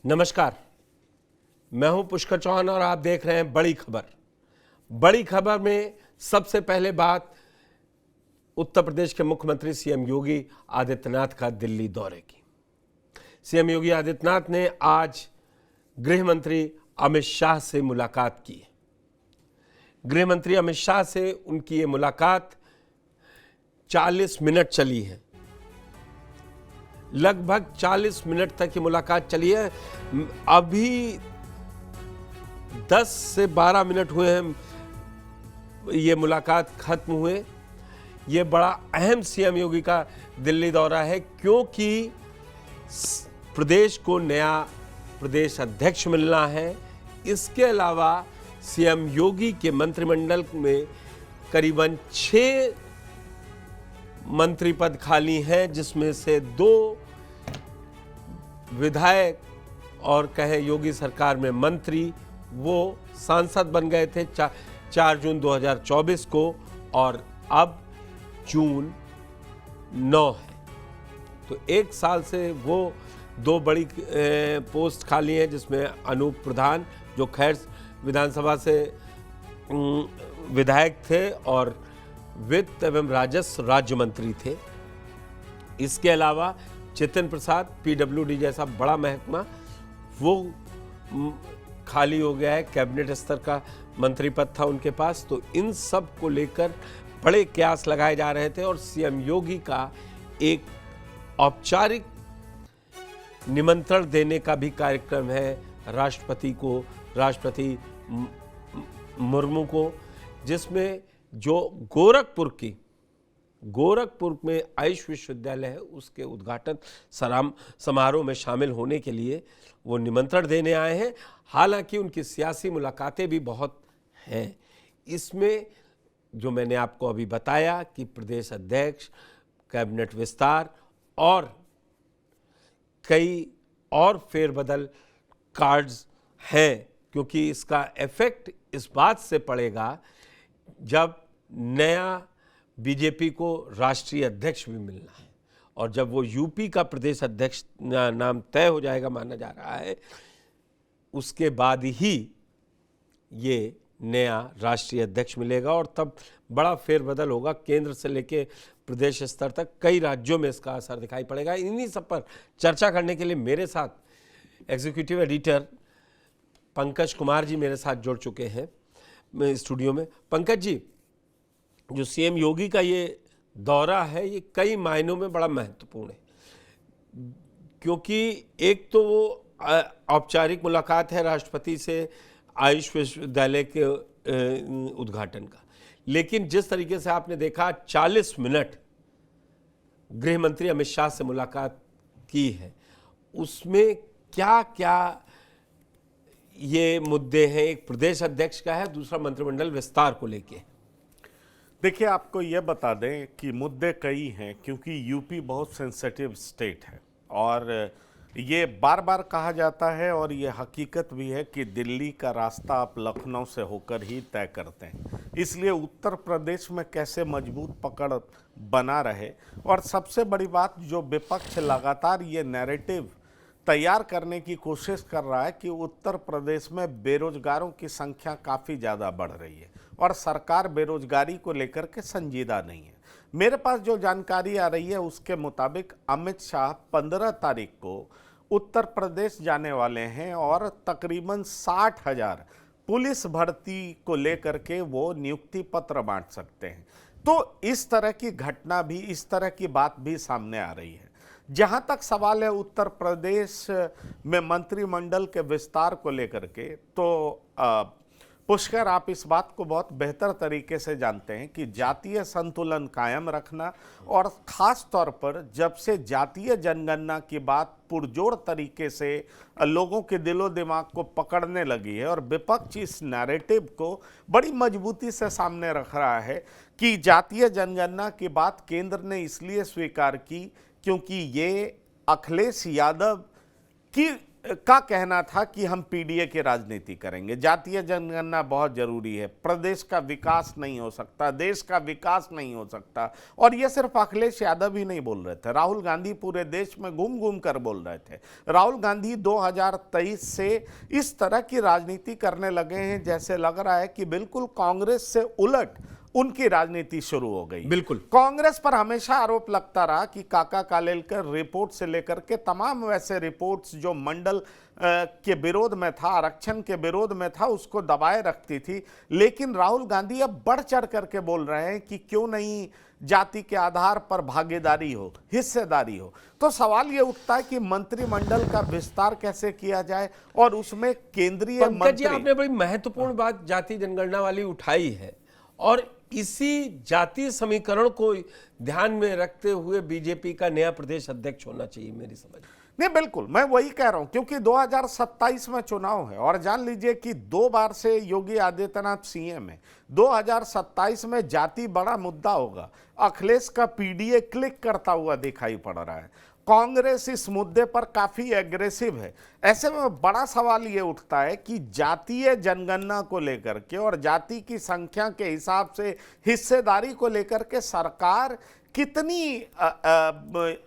नमस्कार, मैं हूं पुष्कर चौहान और आप देख रहे हैं बड़ी खबर। बड़ी खबर में सबसे पहले बात उत्तर प्रदेश के मुख्यमंत्री सीएम योगी आदित्यनाथ का दिल्ली दौरे की। सीएम योगी आदित्यनाथ ने आज गृह मंत्री अमित शाह से मुलाकात की। गृह मंत्री अमित शाह से उनकी ये मुलाकात 40 मिनट चली है। लगभग 40 मिनट तक की मुलाकात चली है। अभी 10 से 12 मिनट हुए हैं ये मुलाकात खत्म हुए। ये बड़ा अहम सीएम योगी का दिल्ली दौरा है, क्योंकि प्रदेश को नया प्रदेश अध्यक्ष मिलना है। इसके अलावा सीएम योगी के मंत्रिमंडल में करीबन 6 मंत्री पद खाली हैं, जिसमें से 2 विधायक और कहें योगी सरकार में मंत्री वो सांसद बन गए थे 4 जून 2024 को, और अब जून 9 है। तो 1 साल से वो 2 बड़ी पोस्ट खाली हैं, जिसमें अनूप प्रधान जो खैर विधानसभा से विधायक थे और वित्त एवं राजस्व राज्य मंत्री थे। इसके अलावा चेतन प्रसाद पीडब्ल्यूडी जैसा बड़ा महकमा वो खाली हो गया है, कैबिनेट स्तर का मंत्री पद था उनके पास। तो इन सब को लेकर बड़े कयास लगाए जा रहे थे और सीएम योगी का एक औपचारिक निमंत्रण देने का भी कार्यक्रम है राष्ट्रपति मुर्मू को, जिसमें जो गोरखपुर में आयुष विश्वविद्यालय है उसके उद्घाटन समारोह में शामिल होने के लिए वो निमंत्रण देने आए हैं। हालांकि उनकी सियासी मुलाकातें भी बहुत हैं। इसमें जो मैंने आपको अभी बताया कि प्रदेश अध्यक्ष, कैबिनेट विस्तार और कई और फेरबदल कार्ड्स हैं, क्योंकि इसका इफेक्ट इस बात से पड़ेगा जब नया बीजेपी को राष्ट्रीय अध्यक्ष भी मिलना है, और जब वो यूपी का प्रदेश अध्यक्ष नाम तय हो जाएगा माना जा रहा है, उसके बाद ही ये नया राष्ट्रीय अध्यक्ष मिलेगा और तब बड़ा फेरबदल होगा। केंद्र से लेके प्रदेश स्तर तक कई राज्यों में इसका असर दिखाई पड़ेगा। इन्हीं सब पर चर्चा करने के लिए मेरे साथ एग्जीक्यूटिव एडिटर पंकज कुमार जी मेरे साथ जुड़ चुके हैं स्टूडियो में। पंकज जी, जो सीएम योगी का ये दौरा है ये कई मायनों में बड़ा महत्वपूर्ण है, क्योंकि एक तो वो औपचारिक मुलाकात है राष्ट्रपति से आयुष विश्वविद्यालय के उद्घाटन का, लेकिन जिस तरीके से आपने देखा 40 मिनट गृह मंत्री अमित शाह से मुलाकात की है, उसमें क्या क्या ये मुद्दे हैं। एक प्रदेश अध्यक्ष का है, दूसरा मंत्रिमंडल विस्तार को लेके। देखिए, आपको ये बता दें कि मुद्दे कई हैं, क्योंकि यूपी बहुत सेंसिटिव स्टेट है और ये बार बार कहा जाता है और ये हकीकत भी है कि दिल्ली का रास्ता आप लखनऊ से होकर ही तय करते हैं। इसलिए उत्तर प्रदेश में कैसे मजबूत पकड़ बना रहे, और सबसे बड़ी बात जो विपक्ष लगातार ये नैरेटिव तैयार करने की कोशिश कर रहा है कि उत्तर प्रदेश में बेरोजगारों की संख्या काफ़ी ज़्यादा बढ़ रही है और सरकार बेरोजगारी को लेकर के संजीदा नहीं है। मेरे पास जो जानकारी आ रही है उसके मुताबिक अमित शाह 15 तारीख को उत्तर प्रदेश जाने वाले हैं और तकरीबन 60,000 पुलिस भर्ती को लेकर के वो नियुक्ति पत्र बांट सकते हैं। तो इस तरह की घटना भी, इस तरह की बात भी सामने आ रही है। जहां तक सवाल है उत्तर प्रदेश में मंत्रिमंडल के विस्तार को लेकर के, तो पुष्कर, आप इस बात को बहुत बेहतर तरीके से जानते हैं कि जातीय संतुलन कायम रखना, और ख़ास तौर पर जब से जातीय जनगणना की बात पुरजोर तरीके से लोगों के दिलो दिमाग को पकड़ने लगी है और विपक्ष इस नैरेटिव को बड़ी मजबूती से सामने रख रहा है कि जातीय जनगणना की बात केंद्र ने इसलिए स्वीकार की क्योंकि ये अखिलेश यादव की का कहना था कि हम पीडीए की राजनीति करेंगे, जातीय जनगणना बहुत जरूरी है, प्रदेश का विकास नहीं हो सकता, देश का विकास नहीं हो सकता। और ये सिर्फ अखिलेश यादव ही नहीं बोल रहे थे, राहुल गांधी पूरे देश में घूम घूम कर बोल रहे थे। राहुल गांधी 2023 से इस तरह की राजनीति करने लगे हैं जैसे लग रहा है कि बिल्कुल कांग्रेस से उलट उनकी राजनीति शुरू हो गई। बिल्कुल। कांग्रेस पर हमेशा आरोप लगता रहा कि काका कालेलकर रिपोर्ट से लेकर के तमाम वैसे रिपोर्ट्स जो मंडल के विरोध में था, आरक्षण के विरोध में था, उसको दबाए रखती थी। लेकिन राहुल गांधी अब बढ़ चढ़ करके बोल रहे हैं कि क्यों नहीं जाति के आधार पर भागीदारी हो, हिस्सेदारी हो। तो सवाल ये उठता है कि मंत्रिमंडल का विस्तार कैसे किया जाए और उसमें केंद्रीय पंकज जी, मंत्री। आपने बड़ी महत्वपूर्ण बात जाति जनगणना वाली उठाई है और इसी जातीय समीकरण को ध्यान में रखते हुए बीजेपी का नया प्रदेश अध्यक्ष होना चाहिए मेरी समझ। नहीं, बिल्कुल मैं वही कह रहा हूं, क्योंकि 2027 में चुनाव है और जान लीजिए कि 2 बार से योगी आदित्यनाथ सीएम है। 2027 में जाति बड़ा मुद्दा होगा। अखिलेश का पीडीए क्लिक करता हुआ दिखाई पड़ रहा है, कांग्रेस इस मुद्दे पर काफी एग्रेसिव है। ऐसे में बड़ा सवाल ये उठता है कि जातीय जनगणना को लेकर के और जाति की संख्या के हिसाब से हिस्सेदारी को लेकर के सरकार कितनी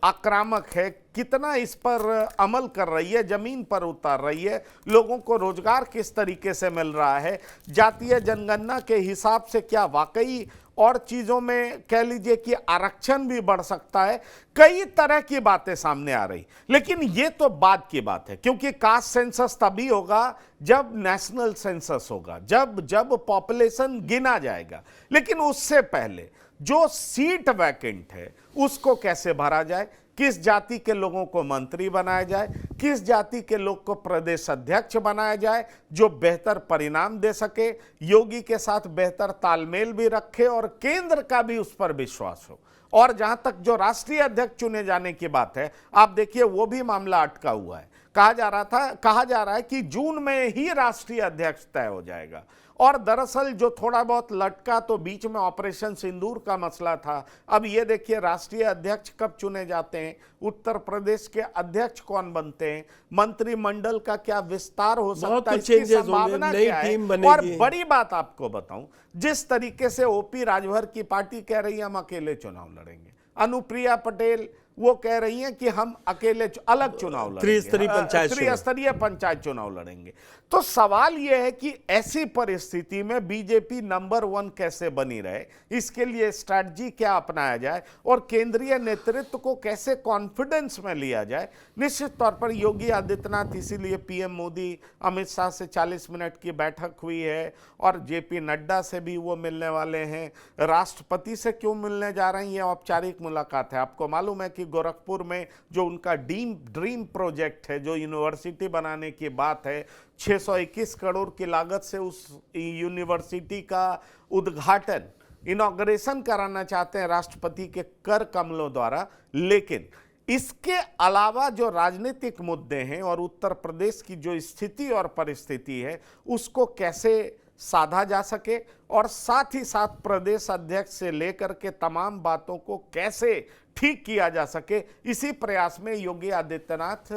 आक्रामक है, कितना इस पर अमल कर रही है, जमीन पर उतार रही है, लोगों को रोजगार किस तरीके से मिल रहा है, जातीय जनगणना के हिसाब से क्या वाकई और चीजों में कह लीजिए कि आरक्षण भी बढ़ सकता है। कई तरह की बातें सामने आ रही, लेकिन ये तो बाद की बात है, क्योंकि कास्ट सेंसस तभी होगा जब नेशनल सेंसस होगा, जब पॉपुलेशन गिना जाएगा। लेकिन उससे पहले जो सीट वैकेंट है उसको कैसे भरा जाए, किस जाति के लोगों को मंत्री बनाया जाए, किस जाति के लोग को प्रदेश अध्यक्ष बनाया जाए जो बेहतर परिणाम दे सके, योगी के साथ बेहतर तालमेल भी रखे और केंद्र का भी उस पर विश्वास हो। और जहां तक जो राष्ट्रीय अध्यक्ष चुने जाने की बात है, आप देखिए वो भी मामला अटका हुआ है। कहा जा रहा है कि जून में ही राष्ट्रीय अध्यक्ष तय हो जाएगा। और दरअसल जो थोड़ा बहुत लटका तो बीच में ऑपरेशन सिंदूर का मसला था। अब ये देखिए राष्ट्रीय अध्यक्ष कब चुने जाते हैं, उत्तर प्रदेश के अध्यक्ष कौन बनते हैं, मंत्रिमंडल का क्या विस्तार हो सकता है, इसकी संभावना क्या है। और बड़ी बात आपको बताऊं, जिस तरीके से ओपी राजभर की पार्टी कह रही है हम अकेले चुनाव लड़ेंगे, अनुप्रिया पटेल वो कह रही हैं कि हम अकेले अलग चुनाव लड़ेंगे, त्रिस्तरीय पंचायत चुनाव लड़ेंगे। तो सवाल यह है कि ऐसी परिस्थिति में बीजेपी नंबर 1 कैसे बनी रहे, इसके लिए स्ट्रैटेजी क्या अपनाया जाए और केंद्रीय नेतृत्व को कैसे कॉन्फिडेंस में लिया जाए। निश्चित तौर पर योगी आदित्यनाथ, इसीलिए पीएम मोदी अमित शाह से 40 मिनट की बैठक हुई है और जेपी नड्डा से भी वो मिलने वाले हैं। राष्ट्रपति से क्यों मिलने जा रहे हैं, ये औपचारिक मुलाकात है। आपको मालूम है कि गोरखपुर में जो उनका ड्रीम प्रोजेक्ट है, जो यूनिवर्सिटी बनाने की बात है, 621 करोड़ की लागत से उस यूनिवर्सिटी का उद्घाटन, इनॉग्रेशन कराना चाहते हैं राष्ट्रपति के कर कमलों द्वारा। लेकिन इसके अलावा जो राजनीतिक मुद्दे हैं और उत्तर प्रदेश की जो स्थिति और परिस्थिति है उसको कैसे साधा जा सके और साथ ही साथ प्रदेश अध्यक्ष से लेकर के तमाम बातों को कैसे ठीक किया जा सके, इसी प्रयास में योगी आदित्यनाथ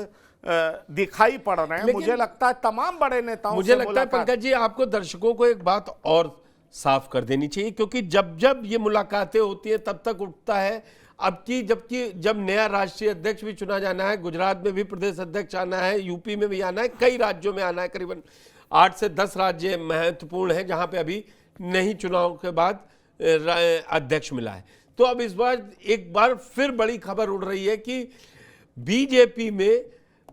दिखाई पड़ रहे हैं। मुझे लगता है तमाम बड़े नेताओं, मुझे लगता है पंकज जी आपको दर्शकों को एक बात और साफ कर देनी चाहिए, क्योंकि जब जब ये मुलाकातें होती हैं तब तक उठता है जब नया राष्ट्रीय अध्यक्ष भी चुना जाना है, गुजरात में भी प्रदेश अध्यक्ष आना है, यूपी में भी आना है, कई राज्यों में आना है, करीबन 8 से 10 राज्य महत्वपूर्ण हैं जहां पे अभी नहीं चुनाव के बाद अध्यक्ष मिला है। तो अब इस बार एक बार फिर बड़ी खबर उड़ रही है कि बीजेपी में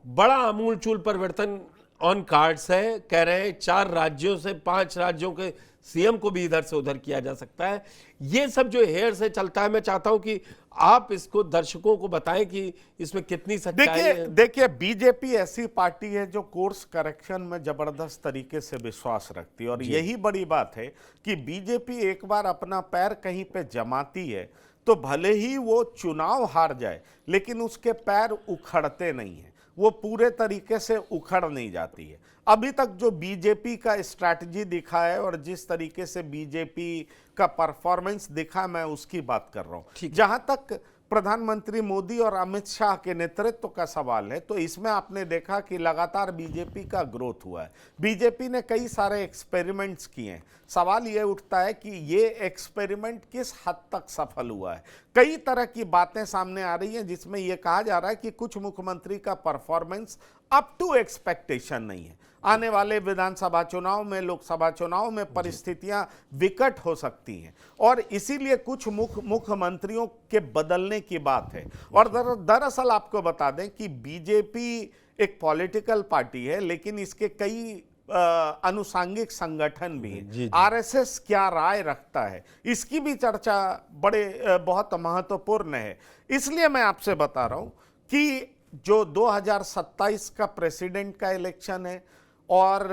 बड़ा आमूलचूल परिवर्तन ऑन कार्ड्स है। कह रहे हैं 4 राज्यों से 5 राज्यों के सीएम को भी इधर से उधर किया जा सकता है। ये सब जो हेयर से चलता है, मैं चाहता हूं कि आप इसको दर्शकों को बताएं कि इसमें कितनी सच्चाई है। देखिए बीजेपी ऐसी पार्टी है जो कोर्स करेक्शन में जबरदस्त तरीके से विश्वास रखती है और यही बड़ी बात है कि बीजेपी एक बार अपना पैर कहीं पे जमाती है तो भले ही वो चुनाव हार जाए लेकिन उसके पैर उखड़ते नहीं है, वो पूरे तरीके से उखड़ नहीं जाती है। अभी तक जो बीजेपी का स्ट्रैटेजी दिखा है और जिस तरीके से बीजेपी का परफॉर्मेंस दिखा, मैं उसकी बात कर रहा हूं। जहां तक प्रधानमंत्री मोदी और अमित शाह के नेतृत्व का सवाल है, तो इसमें आपने देखा कि लगातार बीजेपी का ग्रोथ हुआ है। बीजेपी ने कई सारे एक्सपेरिमेंट्स किए हैं। सवाल ये उठता है कि ये एक्सपेरिमेंट किस हद तक सफल हुआ है। कई तरह की बातें सामने आ रही हैं जिसमें यह कहा जा रहा है कि कुछ मुख्यमंत्री का परफॉर्मेंस अप टू एक्सपेक्टेशन नहीं है। आने वाले विधानसभा चुनाव में, लोकसभा चुनाव में परिस्थितियां विकट हो सकती हैं और इसीलिए कुछ मुख्यमंत्रियों के बदलने की बात है। और दरअसल आपको बता दें कि बीजेपी एक पॉलिटिकल पार्टी है, लेकिन इसके कई अनुसांगिक संगठन भी हैं। आरएसएस क्या राय रखता है, इसकी भी चर्चा बहुत महत्वपूर्ण है। इसलिए मैं आपसे बता रहा हूं कि जो 2027 का प्रेसिडेंट का इलेक्शन है और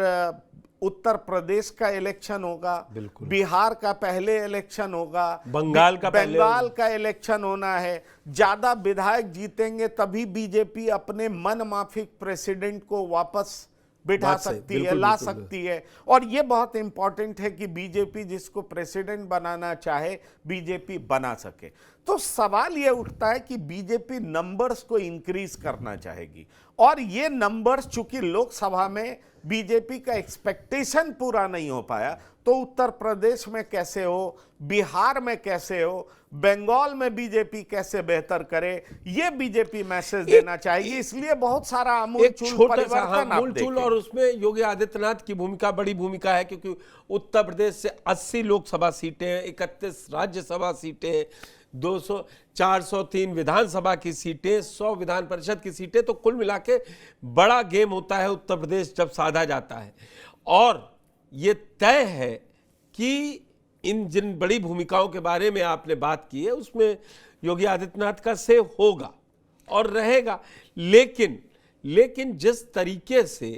उत्तर प्रदेश का इलेक्शन होगा, बिहार का पहले इलेक्शन होगा, बंगाल का इलेक्शन होना है। ज्यादा विधायक जीतेंगे तभी बीजेपी अपने मनमाफिक प्रेसिडेंट को वापस बिठा सकती है, ला सकती है। और यह बहुत इंपॉर्टेंट है कि बीजेपी जिसको प्रेसिडेंट बनाना चाहे बीजेपी बना सके। तो सवाल यह उठता है कि बीजेपी नंबर्स को इंक्रीज करना चाहेगी और ये नंबर्स चूंकि लोकसभा में बीजेपी का एक्सपेक्टेशन पूरा नहीं हो पाया, तो उत्तर प्रदेश में कैसे हो, बिहार में कैसे हो, बंगाल में बीजेपी कैसे बेहतर करे, ये बीजेपी मैसेज देना चाहेगी। इसलिए बहुत सारा आमूलचूल परिवर्तन आप देखें। और उसमें योगी आदित्यनाथ की भूमिका बड़ी भूमिका है, क्योंकि उत्तर प्रदेश से 80 लोकसभा सीटें, 31 राज्यसभा सीटें, 200 403 विधानसभा की सीटें, 100 विधान परिषद की सीटें, तो कुल मिला के बड़ा गेम होता है उत्तर प्रदेश जब साधा जाता है। और ये तय है कि इन जिन बड़ी भूमिकाओं के बारे में आपने बात की है उसमें योगी आदित्यनाथ का से होगा और रहेगा। लेकिन जिस तरीके से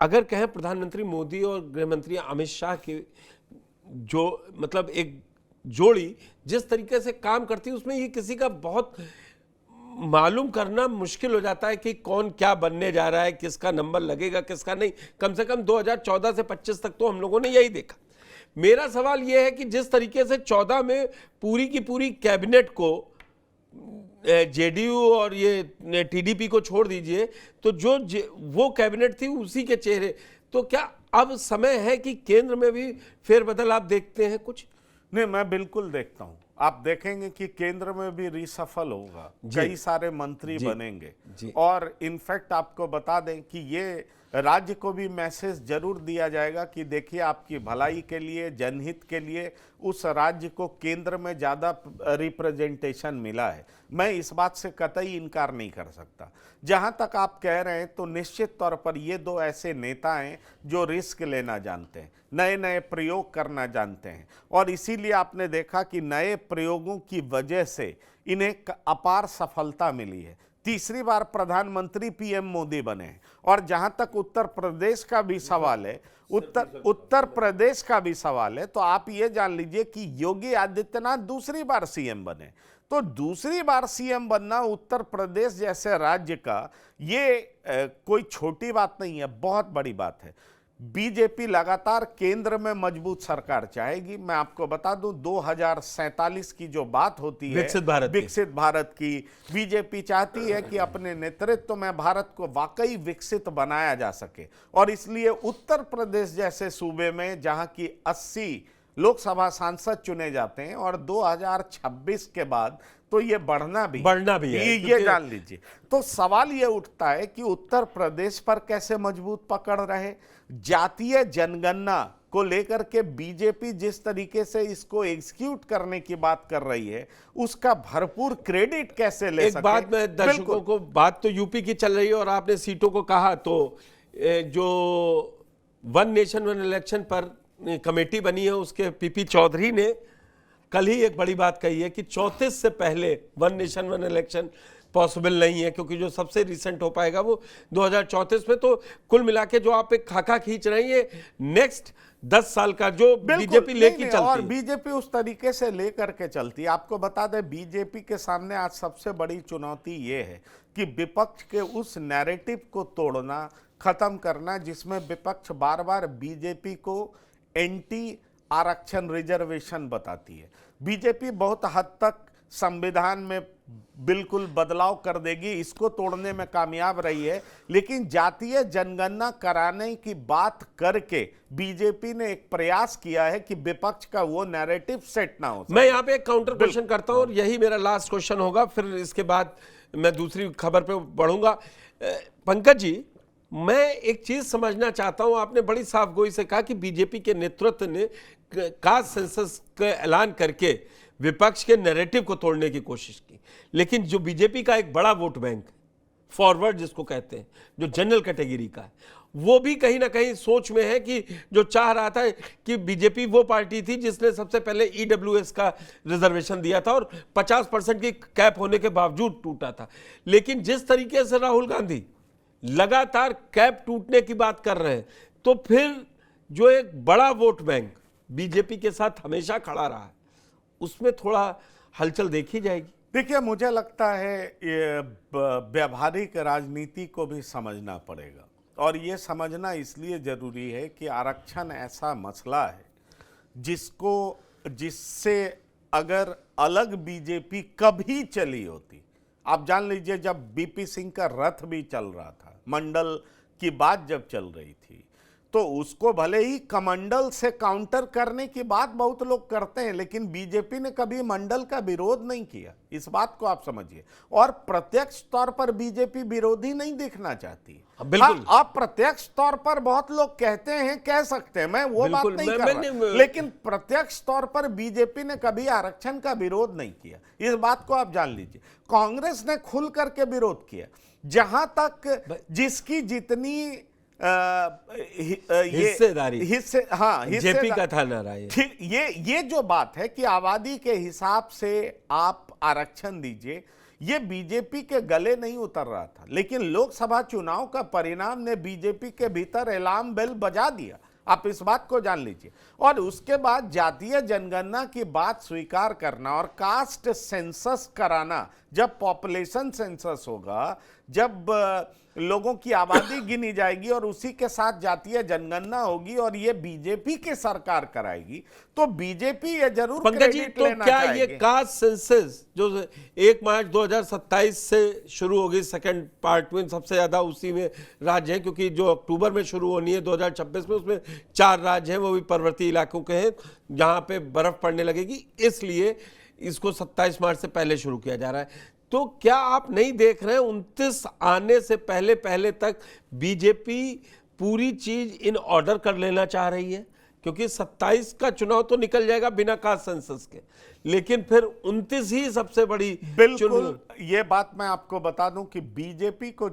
अगर कहें प्रधानमंत्री मोदी और गृहमंत्री अमित शाह की जो मतलब एक जोड़ी जिस तरीके से काम करती है, उसमें ये किसी का बहुत मालूम करना मुश्किल हो जाता है कि कौन क्या बनने जा रहा है, किसका नंबर लगेगा, किसका नहीं। कम से कम 2014 से 25 तक तो हम लोगों ने यही देखा। मेरा सवाल यह है कि जिस तरीके से 14 में पूरी की पूरी कैबिनेट को जेडीयू और ये टीडीपी को छोड़ दीजिए, तो जो वो कैबिनेट थी उसी के चेहरे, तो क्या अब समय है कि केंद्र में भी फेरबदल आप देखते हैं कुछ? नहीं, मैं बिल्कुल देखता हूं। आप देखेंगे कि केंद्र में भी रिसफल होगा, कई सारे मंत्री बनेंगे और इनफैक्ट आपको बता दें कि ये राज्य को भी मैसेज जरूर दिया जाएगा कि देखिए आपकी भलाई के लिए, जनहित के लिए उस राज्य को केंद्र में ज़्यादा रिप्रेजेंटेशन मिला है। मैं इस बात से कतई इनकार नहीं कर सकता। जहां तक आप कह रहे हैं तो निश्चित तौर पर ये दो ऐसे नेता हैं जो रिस्क लेना जानते हैं, नए नए प्रयोग करना जानते हैं और इसीलिए आपने देखा कि नए प्रयोगों की वजह से इन्हें अपार सफलता मिली है। तीसरी बार प्रधानमंत्री पीएम मोदी बने और जहां तक उत्तर प्रदेश का भी सवाल है, उत्तर प्रदेश का भी सवाल है, तो आप ये जान लीजिए कि योगी आदित्यनाथ दूसरी बार सीएम बने। तो दूसरी बार सीएम बनना उत्तर प्रदेश जैसे राज्य का ये कोई छोटी बात नहीं है, बहुत बड़ी बात है। बीजेपी लगातार केंद्र में मजबूत सरकार चाहेगी। मैं आपको बता दूं 2047 की जो बात होती है विकसित भारत की, बीजेपी चाहती है कि अपने नेतृत्व में भारत को वाकई विकसित बनाया जा सके और इसलिए उत्तर प्रदेश जैसे सूबे में जहां की 80 लोकसभा सांसद चुने जाते हैं और 2026 के बाद तो ये बढ़ना भी है, ये जान लीजिए। तो सवाल ये उठता है कि उत्तर प्रदेश पर कैसे मजबूत पकड़ रहे। जातीय जनगणना को लेकर के बीजेपी जिस तरीके से इसको एग्जीक्यूट करने की बात कर रही है, उसका भरपूर क्रेडिट कैसे ले सके। एक बात मैं दर्शकों को, बात तो यूपी की चल रही है और आपने सीटों को कहा, तो जो वन नेशन वन इलेक्शन पर कमेटी बनी है उसके पीपी चौधरी ने कल ही एक बड़ी बात कही है कि 34 से पहले one nation one election possible नहीं है, क्योंकि जो सबसे रिसेंट हो पाएगा वो 2034 में। तो कुल मिला के जो आप एक खाका खींच रही है नेक्स्ट 10 साल का जो बीजेपी लेके चलती है, और बीजेपी उस तरीके से लेकर के चलती है। आपको बता दें बीजेपी के सामने आज सबसे बड़ी चुनौती ये है कि विपक्ष के उस नैरेटिव को तोड़ना, खत्म करना जिसमें विपक्ष बार बार बीजेपी को एंटी आरक्षण रिजर्वेशन बताती है। बीजेपी बहुत हद तक संविधान में बिल्कुल बदलाव कर देगी, इसको तोड़ने में कामयाब रही है। लेकिन जातीय जनगणना कराने की बात करके बीजेपी ने एक प्रयास किया है कि विपक्ष का वो नैरेटिव सेट ना हो। मैं यहाँ पे एक काउंटर क्वेश्चन करता हूँ और यही मेरा लास्ट क्वेश्चन होगा, फिर इसके बाद मैं दूसरी खबर पे बढ़ूंगा। पंकज जी, मैं एक चीज समझना चाहता हूं। आपने बड़ी साफगोई से कहा कि बीजेपी के नेतृत्व ने कास्ट सेंसस का ऐलान करके विपक्ष के नैरेटिव को तोड़ने की कोशिश की, लेकिन जो बीजेपी का एक बड़ा वोट बैंक फॉरवर्ड जिसको कहते हैं, जो जनरल कैटेगरी का है, वो भी कहीं ना कहीं सोच में है कि जो चाह रहा था कि बीजेपी वो पार्टी थी जिसने सबसे पहले ईडब्ल्यूएस का रिजर्वेशन दिया था और 50% की कैप होने के बावजूद टूटा था। लेकिन जिस तरीके से राहुल गांधी लगातार कैप टूटने की बात कर रहे हैं, तो फिर जो एक बड़ा वोट बैंक बीजेपी के साथ हमेशा खड़ा रहा है, उसमें थोड़ा हलचल देखी जाएगी। देखिए, मुझे लगता है ये व्यावहारिक राजनीति को भी समझना पड़ेगा, और ये समझना इसलिए जरूरी है कि आरक्षण ऐसा मसला है जिससे अगर अलग बीजेपी कभी चली होती, आप जान लीजिए जब बीपी सिंह का रथ भी चल रहा था, मंडल की बात जब चल रही थी, तो उसको भले ही कमंडल से काउंटर करने की बात बहुत लोग करते हैं, लेकिन बीजेपी ने कभी मंडल का विरोध नहीं किया, इस बात को आप समझिए। और प्रत्यक्ष तौर पर बीजेपी विरोधी नहीं दिखना चाहती। बिल्कुल। आप प्रत्यक्ष तौर पर बहुत लोग कहते हैं, कह सकते हैं, मैं वो बात नहीं कर रहा, लेकिन प्रत्यक्ष तौर पर बीजेपी ने कभी आरक्षण का विरोध नहीं किया, इस बात को आप जान लीजिए। कांग्रेस ने खुल करके विरोध किया, जहां तक जिसकी जितनी हिस्सेदारी जेपी का था नारा। ठीक, ये जो बात है कि आबादी के हिसाब से आप आरक्षण दीजिए, ये बीजेपी के गले नहीं उतर रहा था, लेकिन लोकसभा चुनाव का परिणाम ने बीजेपी के भीतर अलार्म बेल बजा दिया, आप इस बात को जान लीजिए। और उसके बाद जातीय जनगणना की बात स्वीकार करना और कास्ट सेंसस कराना, जब पॉपुलेशन सेंसस होगा, जब लोगों की आबादी गिनी जाएगी और उसी के साथ जातीय जनगणना होगी और ये बीजेपी की सरकार कराएगी, तो बीजेपी ये जरूर क्रेडिट लेना क्या चाहेगी। ये कास्ट सेंसस जो 1 मार्च 2027 से शुरू होगी, सेकंड पार्ट में सबसे ज्यादा उसी में राज्य है, क्योंकि जो अक्टूबर में शुरू होनी है 2026 में, उसमें 4 राज्य हैं, वो भी पर्वतीय इलाकों के हैं जहां पे बर्फ पड़ने लगेगी, इसलिए इसको 27 मार्च से पहले शुरू किया जा रहा है। तो क्या आप नहीं देख रहे हैं 29 आने से पहले पहले तक बीजेपी पूरी चीज इन ऑर्डर कर लेना चाह रही है? क्योंकि 27 का चुनाव तो निकल जाएगा बिना कास्ट सेंसस के, लेकिन फिर 29 ही सबसे बड़ी। बिल्कुल, ये बात मैं आपको बता दूं कि बीजेपी को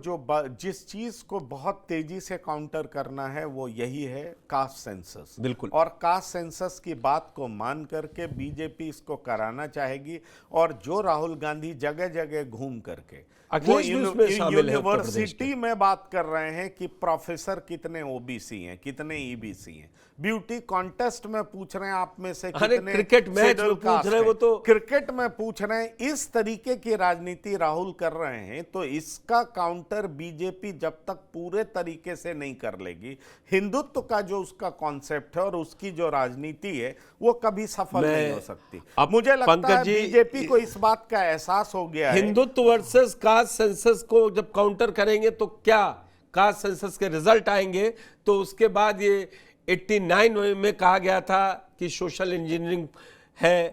जिस चीज को बहुत तेजी से काउंटर करना है वो यही है कास्ट सेंसस। बिल्कुल। और कास्ट सेंसस की बात को मान करके बीजेपी इसको कराना चाहेगी, और जो राहुल गांधी जगह जगह घूम करके वो यूनिवर्सिटी में बात कर रहे हैं कि प्रोफेसर कितने ओबीसी हैं, कितने ईबीसी हैं, ब्यूटी कॉन्टेस्ट में पूछ रहे हैं आप में से कितने, क्रिकेट मैच में पूछ रहे हैं, वो तो क्रिकेट में पूछ रहे हैं, इस तरीके की राजनीति राहुल कर रहे हैं। तो इसका काउंटर बीजेपी जब तक पूरे तरीके से नहीं कर लेगी, हिंदुत्व का जो उसका कॉन्सेप्ट है और उसकी जो राजनीति है, वो कभी सफल नहीं हो सकती। मुझे लगता है बीजेपी को इस बात का एहसास हो गया है। हिंदुत्व वर्सेस कास्ट सेंसस को जब काउंटर करेंगे तो क्या कास्ट सेंसस के रिजल्ट आएंगे, तो उसके बाद ये 89 में कहा गया था कि सोशल इंजीनियरिंग है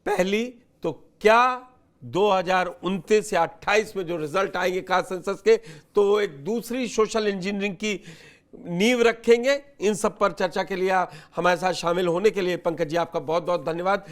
पहली, तो क्या 2029 या 28 में जो रिजल्ट आएंगे कास्ट सेंसस के, तो एक दूसरी सोशल इंजीनियरिंग की नींव रखेंगे? इन सब पर चर्चा के लिए हमारे साथ शामिल होने के लिए पंकज जी आपका बहुत बहुत धन्यवाद।